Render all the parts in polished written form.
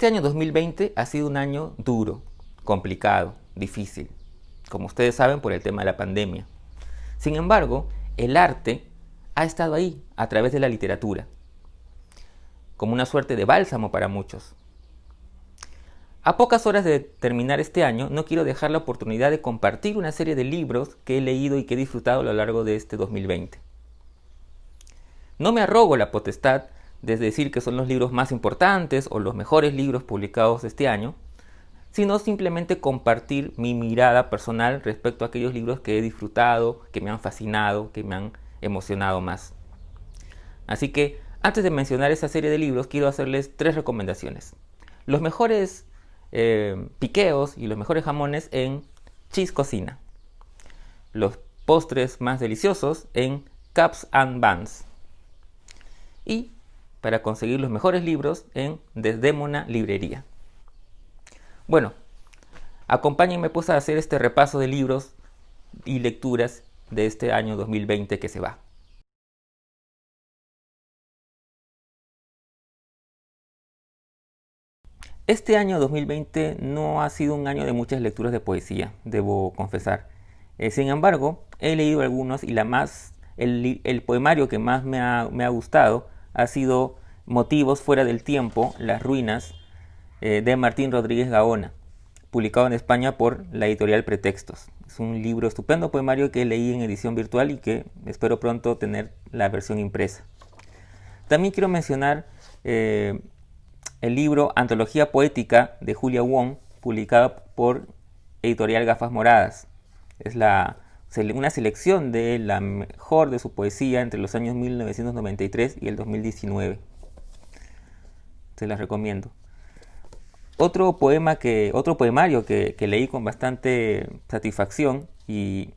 Este año 2020 ha sido un año duro, complicado, difícil, como ustedes saben por el tema de la pandemia. Sin embargo, el arte ha estado ahí a través de la literatura, como una suerte de bálsamo para muchos. A pocas horas de terminar este año, no quiero dejar la oportunidad de compartir una serie de libros que he leído y que he disfrutado a lo largo de este 2020. No me arrogo la potestad de decir que son los libros más importantes o los mejores libros publicados este año, sino simplemente compartir mi mirada personal respecto a aquellos libros que he disfrutado, que me han fascinado, que me han emocionado más. Así que, antes de mencionar esa serie de libros, quiero hacerles 3 recomendaciones. Los mejores piqueos y los mejores jamones en Cheese Cocina. Los postres más deliciosos en Cups and Buns. Y para conseguir los mejores libros en Desdémona Librería. Bueno, acompáñenme pues a hacer este repaso de libros y lecturas de este año 2020 que se va. Este año 2020 no ha sido un año de muchas lecturas de poesía, debo confesar. Sin embargo, he leído algunos y el poemario que más me ha gustado ha sido Motivos fuera del tiempo, las ruinas, de Martín Rodríguez Gaona, publicado en España por la editorial Pretextos. Es un libro estupendo poemario que leí en edición virtual y que espero pronto tener la versión impresa. También quiero mencionar el libro Antología Poética de Julia Wong, publicado por editorial Gafas Moradas. Es una selección de la mejor de su poesía entre los años 1993 y el 2019. Se las recomiendo. Otro poemario que leí con bastante satisfacción y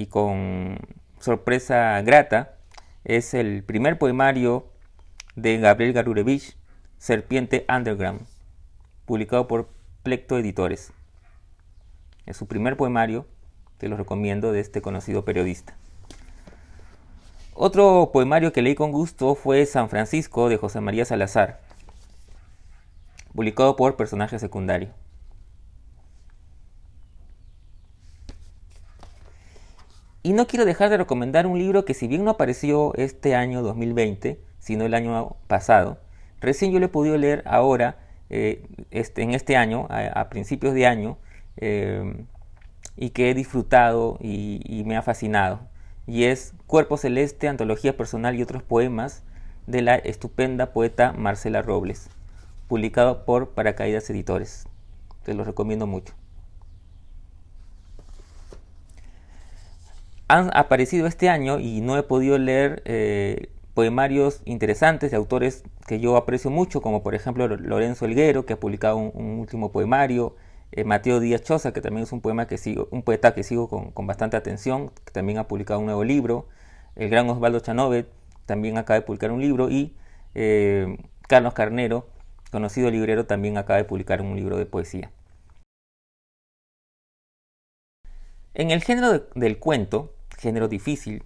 con sorpresa grata es el primer poemario de Gabriel Garurevich, Serpiente Underground, publicado por Plecto Editores. Es su primer poemario, te lo recomiendo, de este conocido periodista. Otro poemario que leí con gusto fue San Francisco de José María Salazar, publicado por Personaje Secundario. Y no quiero dejar de recomendar un libro que, si bien no apareció este año 2020, sino el año pasado, recién yo lo he podido leer ahora, en este año, a principios de año, y que he disfrutado y me ha fascinado. Y es Cuerpo Celeste, Antología Personal y otros poemas, de la estupenda poeta Marcela Robles, publicado por Paracaídas Editores. Te lo recomiendo mucho. Han aparecido este año y no he podido leer poemarios interesantes de autores que yo aprecio mucho, como por ejemplo Lorenzo Elguero, que ha publicado un último poemario, Mateo Díaz Choza, que también es un poeta que sigo con bastante atención, que también ha publicado un nuevo libro, el gran Osvaldo Chanovet también acaba de publicar un libro, y Carlos Carnero, conocido librero, también acaba de publicar un libro de poesía. En el género del cuento, género difícil,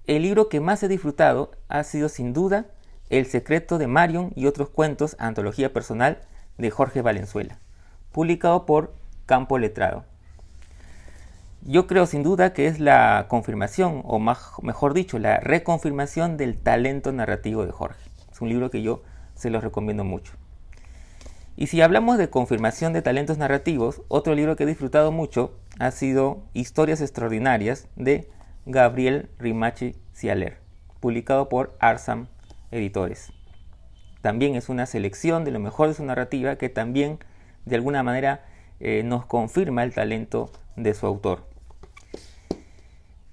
el libro que más he disfrutado ha sido sin duda El secreto de Marion y otros cuentos, antología personal de Jorge Valenzuela, publicado por Campo Letrado. Yo creo sin duda que es la confirmación, o mejor dicho, la reconfirmación del talento narrativo de Jorge. Es un libro que yo se los recomiendo mucho. Y si hablamos de confirmación de talentos narrativos, otro libro que he disfrutado mucho ha sido Historias Extraordinarias de Gabriel Rimachi Cialer, publicado por Arsam Editores. También es una selección de lo mejor de su narrativa que también de alguna manera nos confirma el talento de su autor.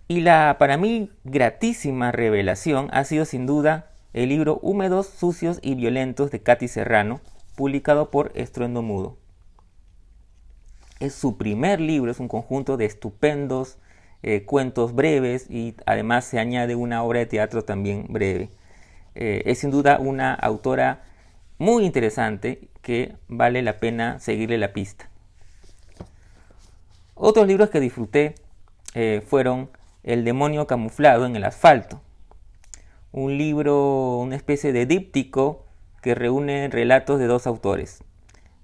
Y la, para mí, gratísima revelación ha sido sin duda el libro Húmedos, Sucios y Violentos de Katy Serrano, publicado por Estruendo Mudo. Es su primer libro, es un conjunto de estupendos cuentos breves, y además se añade una obra de teatro también breve. Es sin duda una autora muy interesante que vale la pena seguirle la pista. Otros libros que disfruté fueron El demonio camuflado en el asfalto, un libro, una especie de díptico que reúne relatos de 2 autores,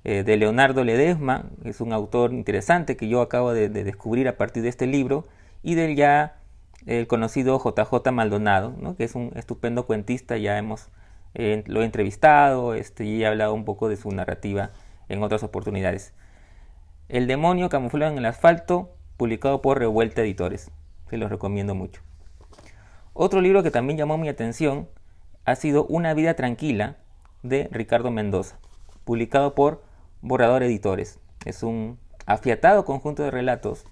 de Leonardo Ledesma, es un autor interesante que yo acabo de descubrir a partir de este libro, y del ya el conocido JJ Maldonado, ¿no? Que es un estupendo cuentista, ya lo he entrevistado y he hablado un poco de su narrativa en otras oportunidades. El demonio camuflado en el asfalto, publicado por Revuelta Editores, se los recomiendo mucho. Otro libro que también llamó mi atención ha sido Una vida tranquila, de Ricardo Mendoza, publicado por Borrador Editores. Es un afiatado conjunto de relatos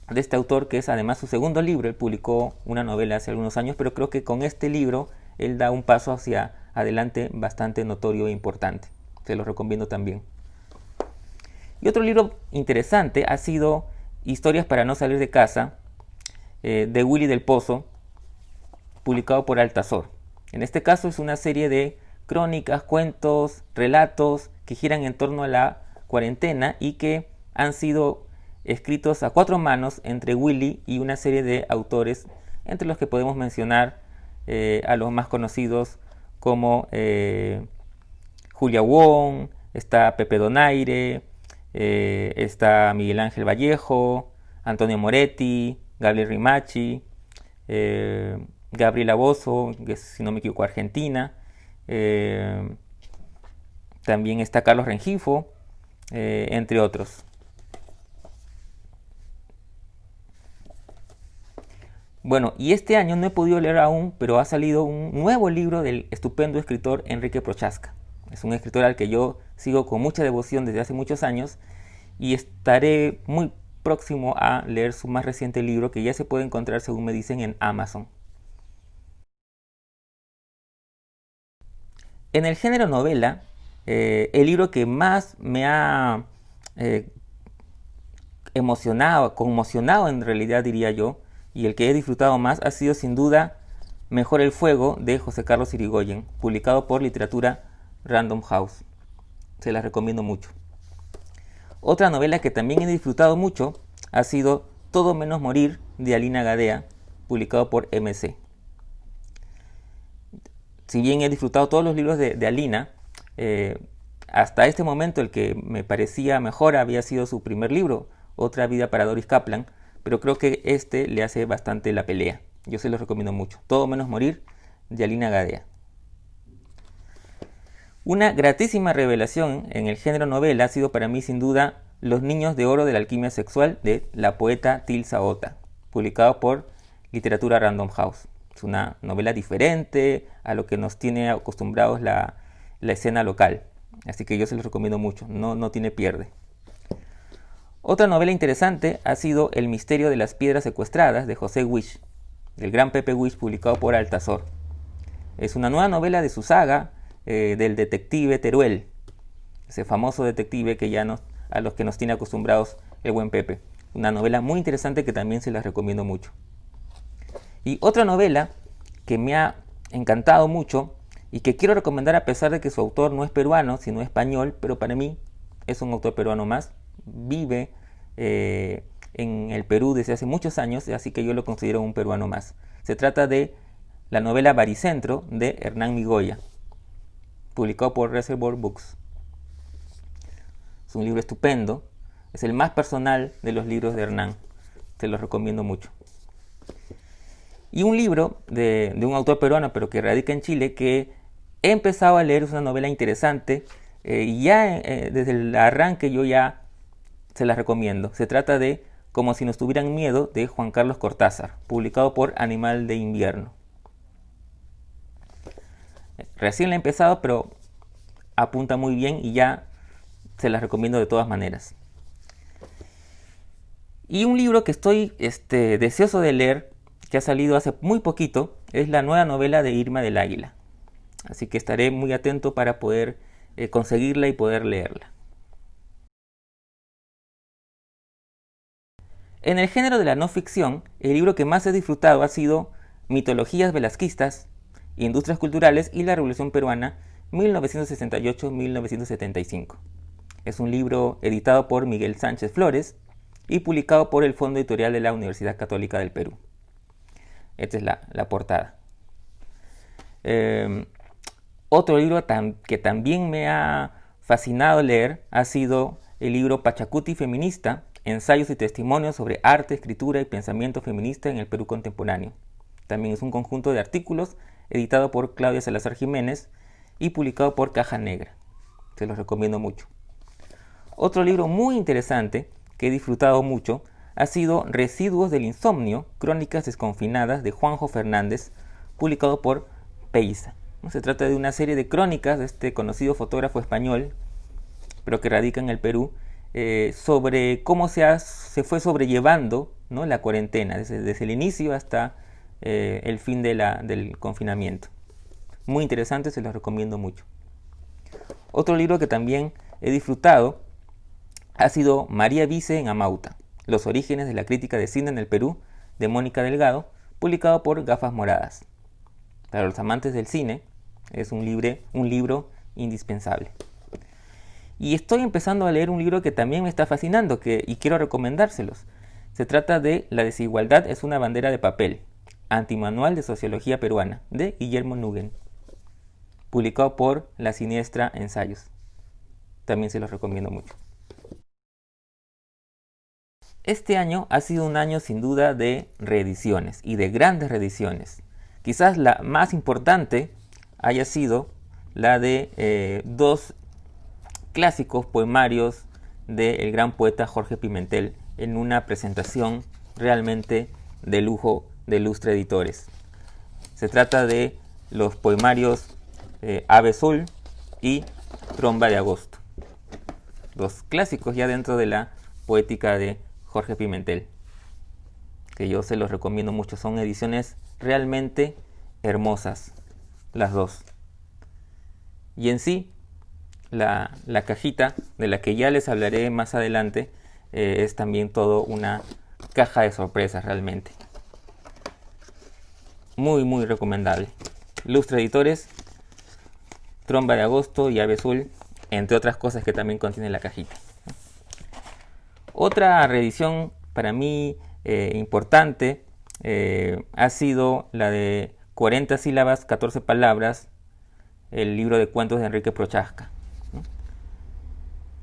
de este autor, que es además su segundo libro. Él publicó una novela hace algunos años, pero creo que con este libro él da un paso hacia adelante bastante notorio e importante. Se lo recomiendo también. Y otro libro interesante ha sido Historias para no salir de casa, de Willy del Pozo, publicado por Altazor. En este caso es una serie de crónicas, cuentos, relatos que giran en torno a la cuarentena y que han sido escritos a cuatro manos entre Willy y una serie de autores, entre los que podemos mencionar a los más conocidos como Julia Wong, está Pepe Donaire, está Miguel Ángel Vallejo, Antonio Moretti, Gabriel Rimachi, Gabriela Bozzo, que es, si no me equivoco, argentina. También está Carlos Rengifo, entre otros. Bueno, y este año no he podido leer aún, pero ha salido un nuevo libro del estupendo escritor Enrique Prochaska. Es un escritor al que yo sigo con mucha devoción desde hace muchos años, y estaré muy próximo a leer su más reciente libro, que ya se puede encontrar, según me dicen, en Amazon. En el género novela, el libro que más me ha emocionado, conmocionado en realidad diría yo, y el que he disfrutado más, ha sido sin duda Mejor el fuego, de José Carlos Irigoyen, publicado por Literatura Random House. Se las recomiendo mucho. Otra novela que también he disfrutado mucho ha sido Todo menos morir, de Alina Gadea, publicado por MC. Si bien he disfrutado todos los libros de Alina, hasta este momento el que me parecía mejor había sido su primer libro, Otra vida para Doris Kaplan, pero creo que este le hace bastante la pelea. Yo se los recomiendo mucho. Todo menos morir, de Alina Gadea. Una gratísima revelación en el género novela ha sido para mí sin duda Los niños de oro de la alquimia sexual, de la poeta Tilsa Ota, publicado por Literatura Random House. Es una novela diferente a lo que nos tiene acostumbrados la escena local, así que yo se los recomiendo mucho, no tiene pierde. Otra novela interesante ha sido El misterio de las piedras secuestradas, de José Wish, del gran Pepe Wish, publicado por Altazor. Es una nueva novela de su saga del detective Teruel, ese famoso detective que a los que nos tiene acostumbrados el buen Pepe. Una novela muy interesante que también se las recomiendo mucho. Y otra novela que me ha encantado mucho y que quiero recomendar, a pesar de que su autor no es peruano, sino español, pero para mí es un autor peruano más, vive en el Perú desde hace muchos años, así que yo lo considero un peruano más. Se trata de la novela Baricentro, de Hernán Migoya, publicado por Reservoir Books. Es un libro estupendo, es el más personal de los libros de Hernán, se los recomiendo mucho. Y un libro de un autor peruano, pero que radica en Chile, que he empezado a leer, es una novela interesante, y ya desde el arranque yo ya se las recomiendo. Se trata de Como si nos tuvieran miedo, de Juan Carlos Cortázar, publicado por Animal de Invierno. Recién la he empezado, pero apunta muy bien y ya se las recomiendo de todas maneras. Y un libro que estoy deseoso de leer, que ha salido hace muy poquito, es la nueva novela de Irma del Águila. Así que estaré muy atento para poder conseguirla y poder leerla. En el género de la no ficción, el libro que más he disfrutado ha sido Mitologías velasquistas, Industrias culturales y la Revolución Peruana, 1968-1975. Es un libro editado por Miguel Sánchez Flores y publicado por el Fondo Editorial de la Universidad Católica del Perú. Esta es la portada. Otro libro que también me ha fascinado leer ha sido el libro Pachacuti Feminista, ensayos y testimonios sobre arte, escritura y pensamiento feminista en el Perú contemporáneo. También es un conjunto de artículos editado por Claudia Salazar Jiménez y publicado por Caja Negra. Se los recomiendo mucho. Otro libro muy interesante que he disfrutado mucho ha sido Residuos del Insomnio, Crónicas Desconfinadas de Juanjo Fernández, publicado por Peiza. Se trata de una serie de crónicas de este conocido fotógrafo español, pero que radica en el Perú, sobre cómo se fue sobrellevando, ¿no?, la cuarentena, desde el inicio hasta el fin del confinamiento. Muy interesante, se los recomiendo mucho. Otro libro que también he disfrutado ha sido María Vice en Amauta, Los orígenes de la crítica de cine en el Perú, de Mónica Delgado, publicado por Gafas Moradas. Para los amantes del cine, es un libro indispensable. Y estoy empezando a leer un libro que también me está fascinando y quiero recomendárselos. Se trata de La desigualdad es una bandera de papel, Antimanual de Sociología Peruana, de Guillermo Nuguen, publicado por La Siniestra Ensayos. También se los recomiendo mucho. Este año ha sido un año sin duda de reediciones y de grandes reediciones. Quizás la más importante haya sido la de dos clásicos poemarios del gran poeta Jorge Pimentel en una presentación realmente de lujo de Lustre Editores. Se trata de los poemarios Ave Azul y Tromba de Agosto, dos clásicos ya dentro de la poética de Jorge Pimentel, que yo se los recomiendo mucho. Son ediciones realmente hermosas, las dos. Y en sí, la cajita, de la que ya les hablaré más adelante, es también todo una caja de sorpresas realmente. Muy, muy recomendable. Lustre Editores, Tromba de Agosto y Ave Azul, entre otras cosas que también contiene la cajita. Otra reedición para mí importante ha sido la de 40 sílabas, 14 palabras, el libro de cuentos de Enrique Prochaska.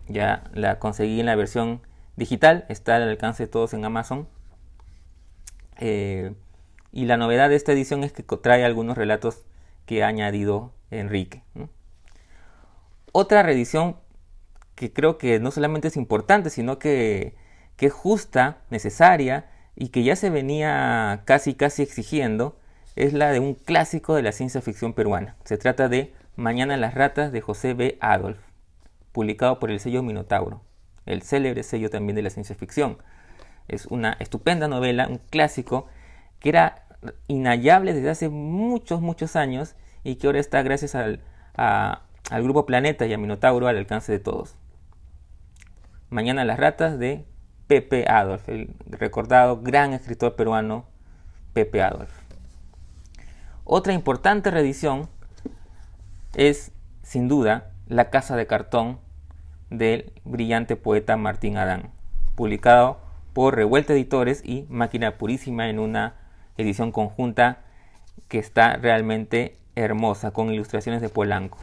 Ya la conseguí en la versión digital, está al alcance de todos en Amazon. Y la novedad de esta edición es que trae algunos relatos que ha añadido Enrique. Otra reedición que creo que no solamente es importante, sino que es justa, necesaria y que ya se venía casi exigiendo, es la de un clásico de la ciencia ficción peruana. Se trata de Mañana las ratas, de José B. Adolf, publicado por el sello Minotauro, el célebre sello también de la ciencia ficción. Es una estupenda novela, un clásico que era inhallable desde hace muchos años y que ahora está, gracias al Grupo Planeta y a Minotauro, al alcance de todos. Mañana las ratas, de Pepe Adolf, el recordado gran escritor peruano Pepe Adolf. Otra importante reedición es, sin duda, La Casa de Cartón, del brillante poeta Martín Adán, publicado por Revuelta Editores y Máquina Purísima en una edición conjunta que está realmente hermosa, con ilustraciones de Polanco.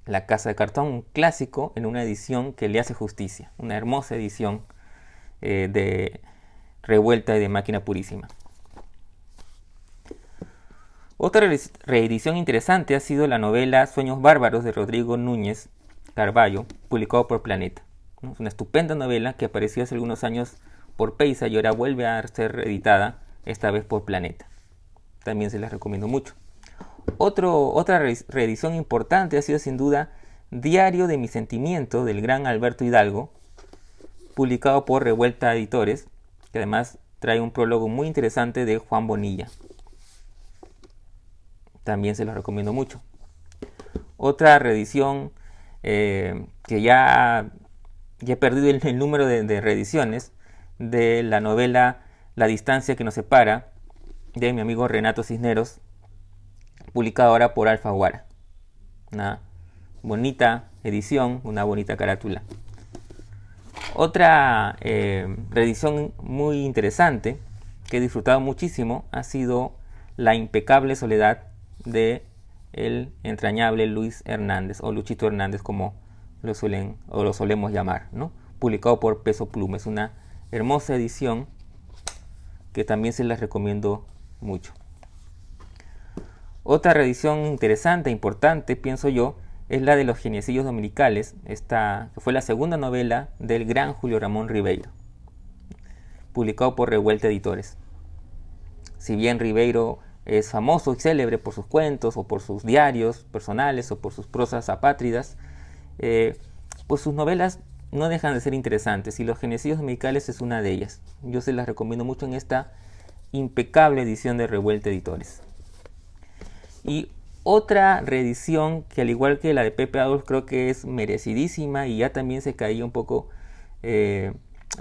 La Casa de Cartón, un clásico en una edición que le hace justicia, una hermosa edición de Revuelta y de Máquina Purísima. Otra reedición interesante ha sido la novela Sueños Bárbaros, de Rodrigo Núñez Carballo, publicado por Planeta. Es una estupenda novela que apareció hace algunos años por Peiza y ahora vuelve a ser reeditada, esta vez por Planeta. También se las recomiendo mucho. Otra reedición importante ha sido sin duda Diario de mi sentimiento, del gran Alberto Hidalgo, publicado por Revuelta Editores, que además trae un prólogo muy interesante de Juan Bonilla. También se los recomiendo mucho. Otra reedición que ya he perdido el número de reediciones, de la novela La distancia que nos separa, de mi amigo Renato Cisneros, publicado ahora por Alfaguara. Una bonita edición, una bonita carátula. Otra reedición muy interesante que he disfrutado muchísimo ha sido La impecable soledad, de el entrañable Luis Hernández, o Luchito Hernández como lo solemos llamar, ¿no? Publicado por Peso Pluma. Es una hermosa edición que también se las recomiendo mucho. Otra reedición interesante, importante, pienso yo, es la de Los Geniecillos Dominicales, esta que fue la segunda novela del gran Julio Ramón Ribeiro, publicado por Revuelta Editores. Si bien Ribeiro es famoso y célebre por sus cuentos o por sus diarios personales o por sus prosas apátridas, pues sus novelas no dejan de ser interesantes, y Los Geniecillos Dominicales es una de ellas. Yo se las recomiendo mucho en esta impecable edición de Revuelta Editores. Y otra reedición que, al igual que la de Pepe Adolf, creo que es merecidísima y ya también se caía un poco de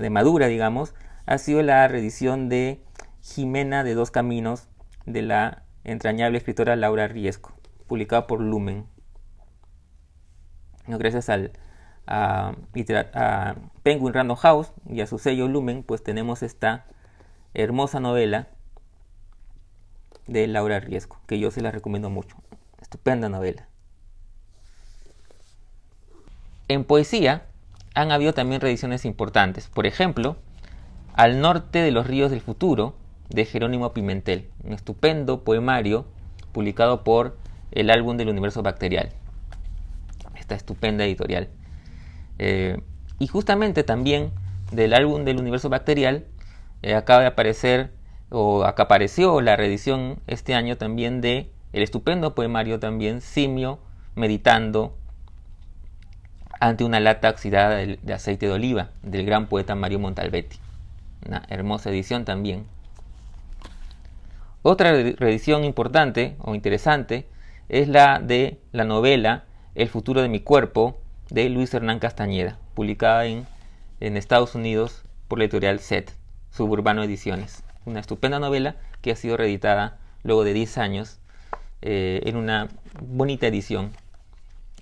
madura, digamos, ha sido la reedición de Jimena de Dos Caminos, de la entrañable escritora Laura Riesco, publicada por Lumen. Gracias a Penguin Random House y a su sello Lumen, pues tenemos esta hermosa novela de Laura Riesco, que yo se la recomiendo mucho. Estupenda novela. En poesía han habido también reediciones importantes. Por ejemplo, Al norte de los ríos del futuro, de Jerónimo Pimentel, un estupendo poemario publicado por el Álbum del Universo Bacterial, esta estupenda editorial. Y justamente también del Álbum del Universo Bacterial acaba de aparecer, o acá apareció la reedición este año también de el estupendo poemario también Simio meditando ante una lata oxidada de aceite de oliva, del gran poeta Mario Montalbetti. Una hermosa edición también. Otra reedición importante o interesante es la de la novela El futuro de mi cuerpo, de Luis Hernán Castañeda, publicada en Estados Unidos por la editorial Set, Suburbano Ediciones. Una estupenda novela que ha sido reeditada luego de 10 años en una bonita edición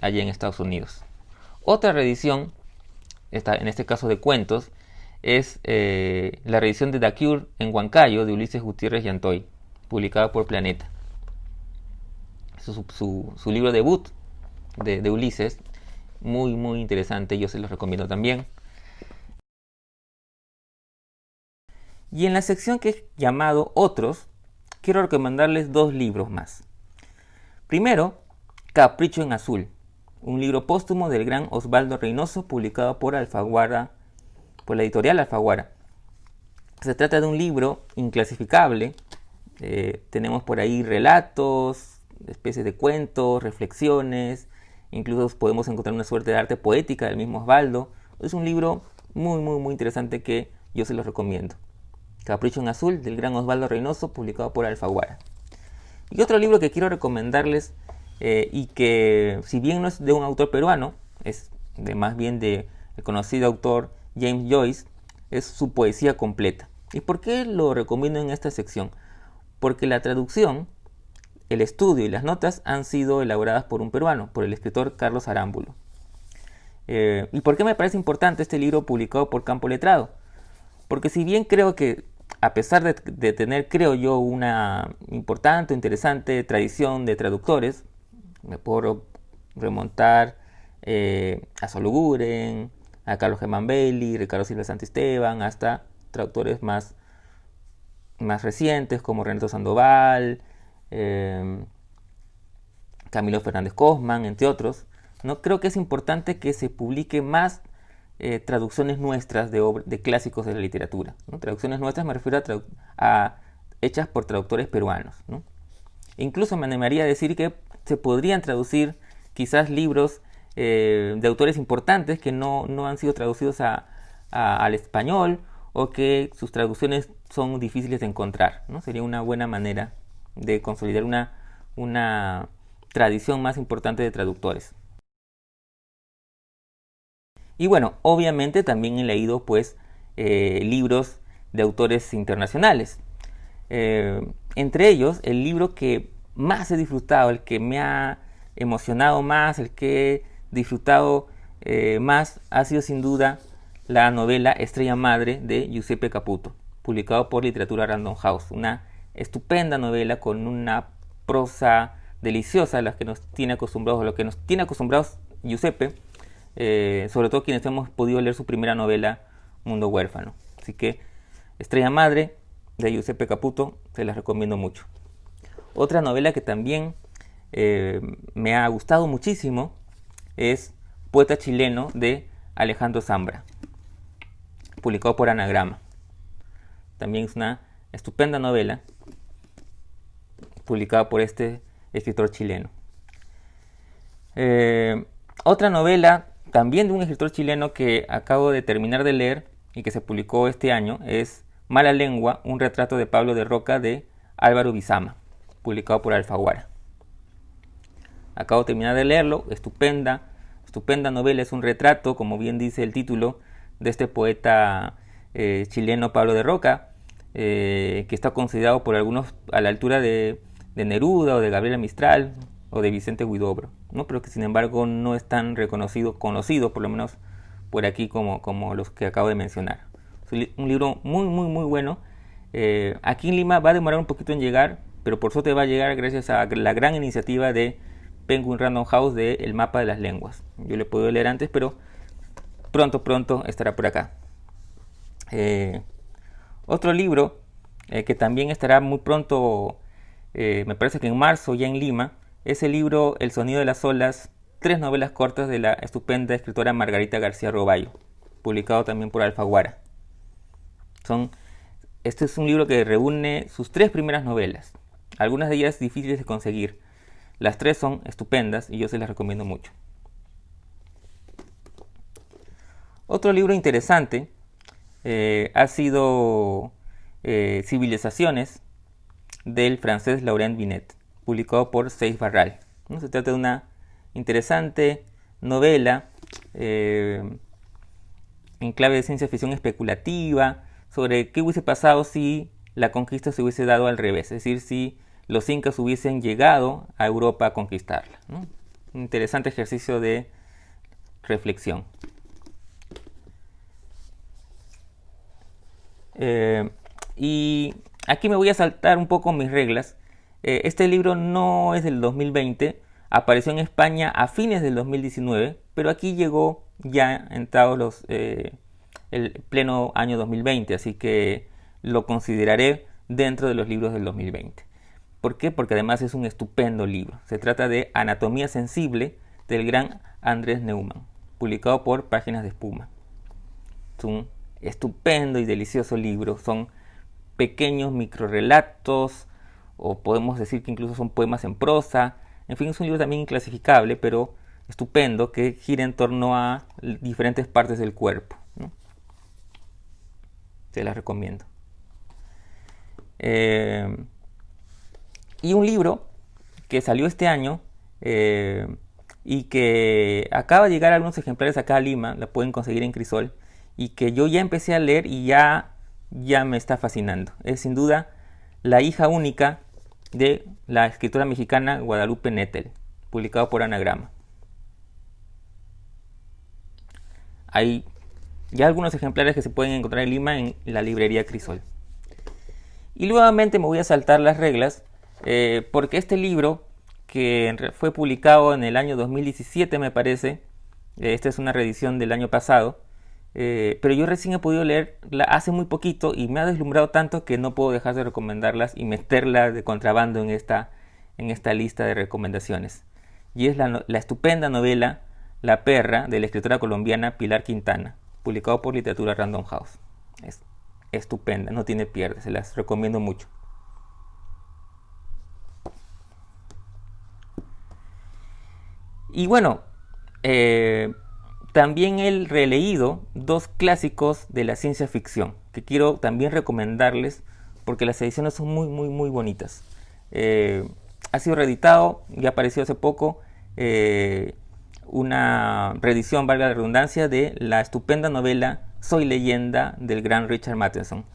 allá en Estados Unidos. Otra reedición, en este caso de cuentos, es la reedición de The Cure en Huancayo, de Ulises Gutiérrez Llantoy, publicada por Planeta. Su libro debut de Ulises, muy muy interesante, yo se los recomiendo también. Y en la sección que es llamado Otros, quiero recomendarles 2 libros más. Primero, Capricho en Azul, un libro póstumo del gran Osvaldo Reynoso, publicado por Alfaguara, por la editorial Alfaguara. Se trata de un libro inclasificable. Tenemos por ahí relatos, especies de cuentos, reflexiones, incluso podemos encontrar una suerte de arte poética del mismo Osvaldo. Es un libro muy muy muy interesante que yo se los recomiendo. Capricho en Azul, del gran Osvaldo Reynoso, publicado por Alfaguara. Y otro libro que quiero recomendarles, y que si bien no es de un autor peruano, es más bien de el conocido autor James Joyce, es su poesía completa. ¿Y por qué lo recomiendo en esta sección? Porque la traducción, el estudio y las notas han sido elaboradas por un peruano, por el escritor Carlos Arámbulo. ¿Y por qué me parece importante este libro publicado por Campo Letrado? Porque si bien creo que, a pesar de tener, creo yo, una importante, interesante tradición de traductores, me puedo remontar a Sologuren, a Carlos Germán Belli, Ricardo Silva Santisteban, hasta traductores más recientes como Renato Sandoval, Camilo Fernández Cosman, entre otros, ¿no? Creo que es importante que se publique más traducciones nuestras de clásicos de la literatura, ¿no? Traducciones nuestras me refiero a hechas por traductores peruanos, ¿no? Incluso me animaría a decir que se podrían traducir quizás libros de autores importantes que no han sido traducidos al español, o que sus traducciones son difíciles de encontrar, ¿no? Sería una buena manera de consolidar una tradición más importante de traductores. Y bueno, obviamente también he leído pues libros de autores internacionales. Entre ellos, el libro que más he disfrutado, el que me ha emocionado más, el que he disfrutado más, ha sido sin duda la novela Estrella Madre de Giuseppe Caputo, publicado por Literatura Random House. Una estupenda novela con una prosa deliciosa a las que nos tiene acostumbrados, a lo que nos tiene acostumbrados Giuseppe, sobre todo quienes hemos podido leer su primera novela, Mundo Huérfano. Así que Estrella Madre, de Giuseppe Caputo, se las recomiendo mucho. Otra novela que también me ha gustado muchísimo es Poeta chileno, de Alejandro Zambra, publicado por Anagrama. También es una estupenda novela publicada por este escritor chileno. Otra novela también de un escritor chileno que acabo de terminar de leer y que se publicó este año es Mala Lengua, un retrato de Pablo de Roca, de Álvaro Bizama, publicado por Alfaguara. Acabo de terminar de leerlo, estupenda novela, es un retrato, como bien dice el título, de este poeta chileno Pablo de Roca, que está considerado por algunos a la altura de Neruda o de Gabriela Mistral o de Vicente Huidobro, ¿no? Pero que sin embargo no es tan conocido por lo menos por aquí como los que acabo de mencionar. Es un libro muy bueno. Aquí en Lima va a demorar un poquito en llegar, pero por suerte va a llegar gracias a la gran iniciativa de Penguin Random House de El Mapa de las Lenguas. Yo lo he podido leer antes, pero pronto estará por acá. Otro libro que también estará muy pronto, me parece que en marzo ya en Lima, es el libro El sonido de las olas, 3 novelas cortas de la estupenda escritora Margarita García Robayo, publicado también por Alfaguara. Este es un libro que reúne sus 3 primeras novelas, algunas de ellas difíciles de conseguir. Las 3 son estupendas y yo se las recomiendo mucho. Otro libro interesante ha sido Civilizaciones, del francés Laurent Binet, publicado por Seix Barral. ¿No? Se trata de una interesante novela en clave de ciencia ficción especulativa sobre qué hubiese pasado si la conquista se hubiese dado al revés, es decir, si los incas hubiesen llegado a Europa a conquistarla, ¿no? Un interesante ejercicio de reflexión. Y aquí me voy a saltar un poco mis reglas. Este libro no es del 2020, apareció en España a fines del 2019, pero aquí llegó ya entrados el pleno año 2020, así que lo consideraré dentro de los libros del 2020. ¿Por qué? Porque además es un estupendo libro. Se trata de Anatomía sensible, del gran Andrés Neumann, publicado por Páginas de Espuma. Es un estupendo y delicioso libro. Son pequeños microrelatos, o podemos decir que incluso son poemas en prosa. En fin, es un libro también inclasificable, pero estupendo, que gira en torno a diferentes partes del cuerpo, ¿no? Se las recomiendo. Y un libro que salió este año y que acaba de llegar a algunos ejemplares acá a Lima, la pueden conseguir en Crisol, y que yo ya empecé a leer y ya me está fascinando. Es sin duda La hija única, de la escritora mexicana Guadalupe Nettel, publicado por Anagrama. Hay ya algunos ejemplares que se pueden encontrar en Lima en la librería Crisol. Y nuevamente me voy a saltar las reglas porque este libro, que fue publicado en el año 2017 me parece, esta es una reedición del año pasado, pero yo recién he podido leerla hace muy poquito y me ha deslumbrado tanto que no puedo dejar de recomendarlas y meterla de contrabando en esta lista de recomendaciones. Y es la estupenda novela La perra, de la escritora colombiana Pilar Quintana, publicado por Literatura Random House. Es estupenda, no tiene pierde, se las recomiendo mucho. Y bueno, también he releído 2 clásicos de la ciencia ficción que quiero también recomendarles porque las ediciones son muy bonitas. Ha sido reeditado, ya apareció hace poco, una reedición, valga la redundancia, de la estupenda novela Soy leyenda, del gran Richard Matheson,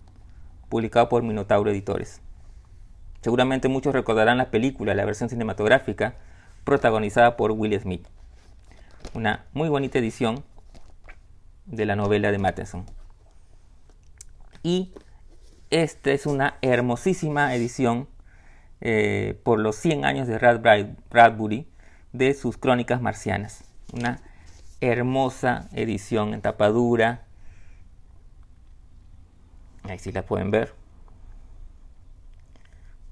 publicado por Minotauro Editores. Seguramente muchos recordarán la película, la versión cinematográfica, protagonizada por Will Smith. Una muy bonita edición de la novela de Matheson. Y esta es una hermosísima edición por los 100 años de Bradbury de sus Crónicas Marcianas. Una hermosa edición en tapadura. Ahí sí la pueden ver.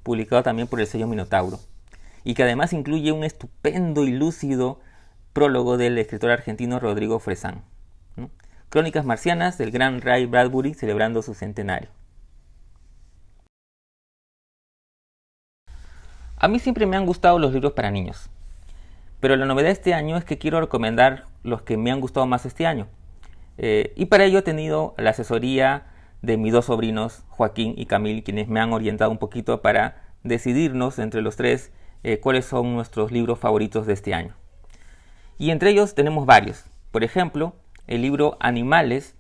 Publicado también por el sello Minotauro. Y que además incluye un estupendo y lúcido prólogo del escritor argentino Rodrigo Fresán, ¿no? Crónicas Marcianas del gran Ray Bradbury celebrando su centenario. A mí siempre me han gustado los libros para niños, pero la novedad de este año es que quiero recomendar los que me han gustado más este año. Y para ello he tenido la asesoría de mis dos sobrinos, Joaquín y Camil, quienes me han orientado un poquito para decidirnos entre los tres cuáles son nuestros libros favoritos de este año. Y entre ellos tenemos varios. Por ejemplo, el libro Animales,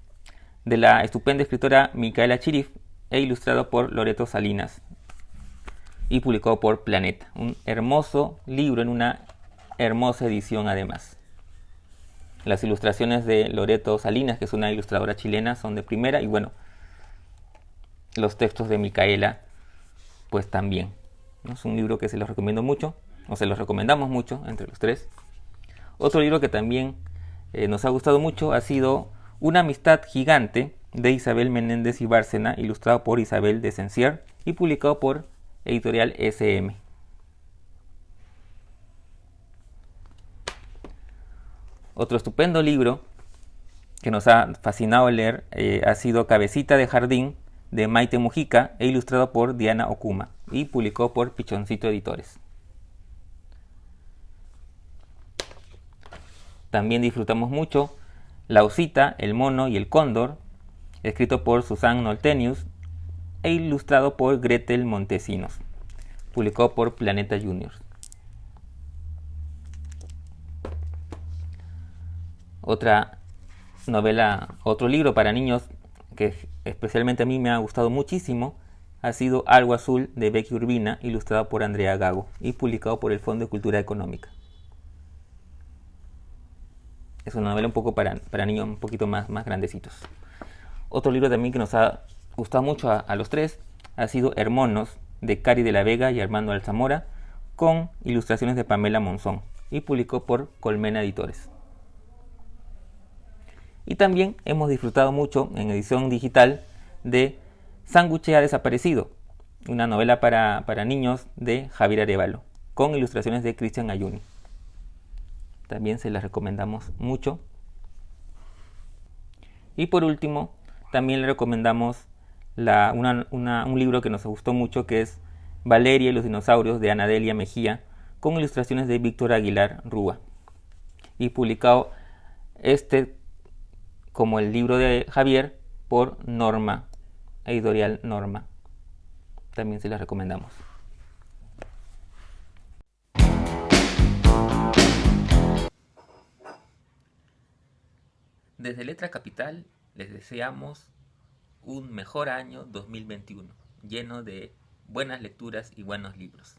de la estupenda escritora Micaela Chirif e ilustrado por Loreto Salinas y publicado por Planeta. Un hermoso libro en una hermosa edición además. Las ilustraciones de Loreto Salinas, que es una ilustradora chilena, son de primera, y bueno, los textos de Micaela pues también, ¿no? Es un libro que se los recomiendo mucho, o se los recomendamos mucho entre los tres. Otro libro que también nos ha gustado mucho ha sido Una amistad gigante, de Isabel Menéndez y Bárcena, ilustrado por Isabel de Sencier y publicado por Editorial SM. Otro estupendo libro que nos ha fascinado leer ha sido Cabecita de Jardín, de Maite Mujica e ilustrado por Diana Okuma y publicado por Pichoncito Editores. También disfrutamos mucho La Osita, el Mono y el Cóndor, escrito por Susan Noltenius e ilustrado por Gretel Montesinos, publicado por Planeta Juniors. Otra novela, otro libro para niños que especialmente a mí me ha gustado muchísimo ha sido Algo Azul, de Becky Urbina, ilustrado por Andrea Gago y publicado por el Fondo de Cultura Económica. Es una novela un poco para niños un poquito más grandecitos. Otro libro también que nos ha gustado mucho a los tres ha sido Hermonos, de Cari de la Vega y Armando Alzamora, con ilustraciones de Pamela Monzón y publicó por Colmena Editores. Y también hemos disfrutado mucho en edición digital de Sándwiche ha desaparecido, una novela para niños de Javier Arévalo, con ilustraciones de Cristian Ayuni. También se las recomendamos mucho. Y por último, también le recomendamos un libro que nos gustó mucho, que es Valeria y los dinosaurios, de Anadelia Mejía, con ilustraciones de Víctor Aguilar Rúa. Y publicado como el libro de Javier por Norma, editorial Norma. También se las recomendamos. Desde Letra Capital les deseamos un mejor año 2021, lleno de buenas lecturas y buenos libros.